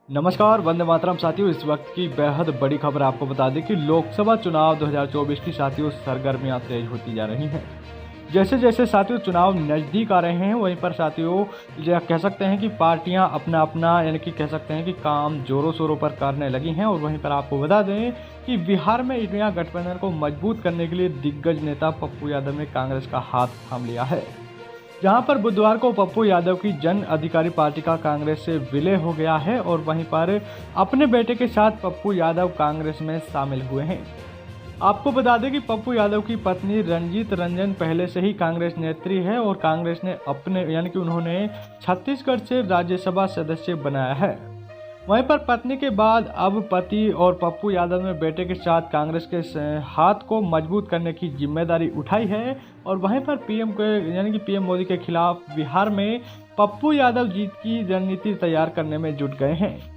नमस्कार, वंदे मातरम साथियों। इस वक्त की बेहद बड़ी खबर आपको बता दें कि लोकसभा चुनाव 2024 की साथियों सरगर्मियां तेज होती जा रही हैं। जैसे जैसे साथियों चुनाव नज़दीक आ रहे हैं, वहीं पर साथियों कह सकते हैं कि पार्टियां अपना अपना यानी कि कह सकते हैं कि काम जोरों शोरों पर करने लगी हैं। और वहीं पर आपको बता दें कि बिहार में इंडिया गठबंधन को मजबूत करने के लिए दिग्गज नेता पप्पू यादव ने कांग्रेस का हाथ थाम लिया है। जहां पर बुधवार को पप्पू यादव की जन अधिकारी पार्टी का कांग्रेस से विलय हो गया है और वहीं पर अपने बेटे के साथ पप्पू यादव कांग्रेस में शामिल हुए हैं। आपको बता दें कि पप्पू यादव की पत्नी रंजीत रंजन पहले से ही कांग्रेस नेत्री है और कांग्रेस ने अपने यानी कि उन्होंने छत्तीसगढ़ से राज्यसभा सदस्य बनाया है। वहीं पर पत्नी के बाद अब पति और पप्पू यादव ने बेटे के साथ कांग्रेस के हाथ को मजबूत करने की जिम्मेदारी उठाई है। और वहीं पर पीएम मोदी के खिलाफ बिहार में पप्पू यादव जीत की रणनीति तैयार करने में जुट गए हैं।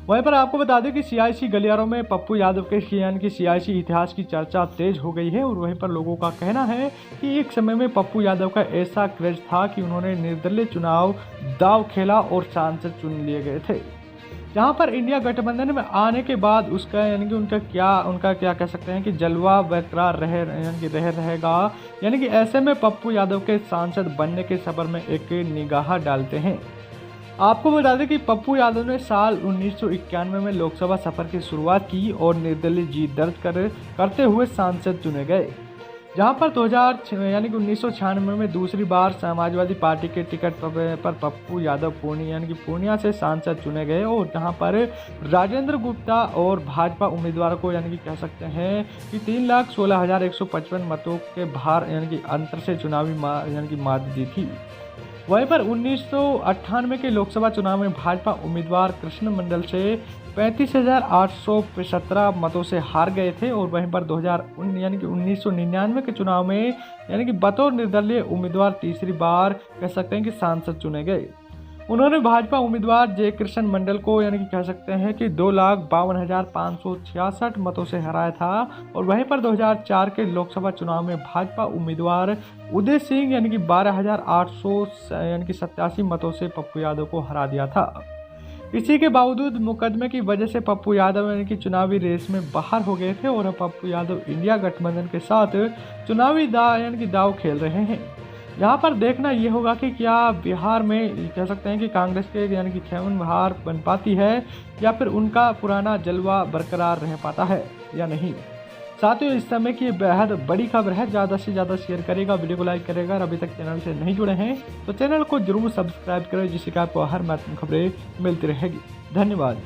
वहीं पर आपको बता दें कि सियासी गलियारों में पप्पू यादव के यानी कि सियासी इतिहास की चर्चा तेज हो गई है। और वहीं पर लोगों का कहना है कि एक समय में पप्पू यादव का ऐसा क्रेज था कि उन्होंने निर्दलीय चुनाव दांव खेला और सांसद चुन लिए गए थे। जहां पर इंडिया गठबंधन में आने के बाद उसका यानी कि उनका क्या कह सकते हैं कि जलवा बरकरार रहेगा। यानी कि ऐसे में पप्पू यादव के सांसद बनने के सफर में एक निगाह डालते हैं। आपको बता दें कि पप्पू यादव ने साल 1991 में लोकसभा सफर की शुरुआत की और निर्दलीय जीत दर्ज करते हुए सांसद चुने गए। जहां पर 1996 में दूसरी बार समाजवादी पार्टी के टिकट पर पप्पू यादव पूर्णिया से सांसद चुने गए। और जहां पर राजेंद्र गुप्ता और भाजपा उम्मीदवारों को यानी कि कह सकते हैं कि 3,16,155 मतों के अंतर से चुनावी मात दी थी। वहीं पर 1998 के लोकसभा चुनाव में भाजपा उम्मीदवार कृष्ण मंडल से 35,817 मतों से हार गए थे। और वहीं पर 1999 के चुनाव में बतौर निर्दलीय उम्मीदवार तीसरी बार कह सकते हैं कि सांसद चुने गए। उन्होंने भाजपा उम्मीदवार जय कृष्ण मंडल को कह सकते हैं कि 2,52,566 मतों से हराया था। और वहीं पर 2004 के लोकसभा चुनाव में भाजपा उम्मीदवार उदय सिंह 12,887 मतों से पप्पू यादव को हरा दिया था। इसी के बावजूद मुकदमे की वजह से पप्पू यादव चुनावी रेस में बाहर हो गए थे। और अब पप्पू यादव इंडिया गठबंधन के साथ चुनावी दाव खेल रहे हैं। यहाँ पर देखना ये होगा कि क्या बिहार में कह सकते हैं कि कांग्रेस के खेवन हार बन पाती है या फिर उनका पुराना जलवा बरकरार रह पाता है या नहीं। साथियों, इस समय की बेहद बड़ी खबर है। ज़्यादा से ज़्यादा शेयर करेगा, वीडियो को लाइक करेगा। और अभी तक चैनल से नहीं जुड़े हैं तो चैनल को जरूर सब्सक्राइब करें, जिससे कि आपको हर महत्वपूर्ण खबरें मिलती रहेगी। धन्यवाद।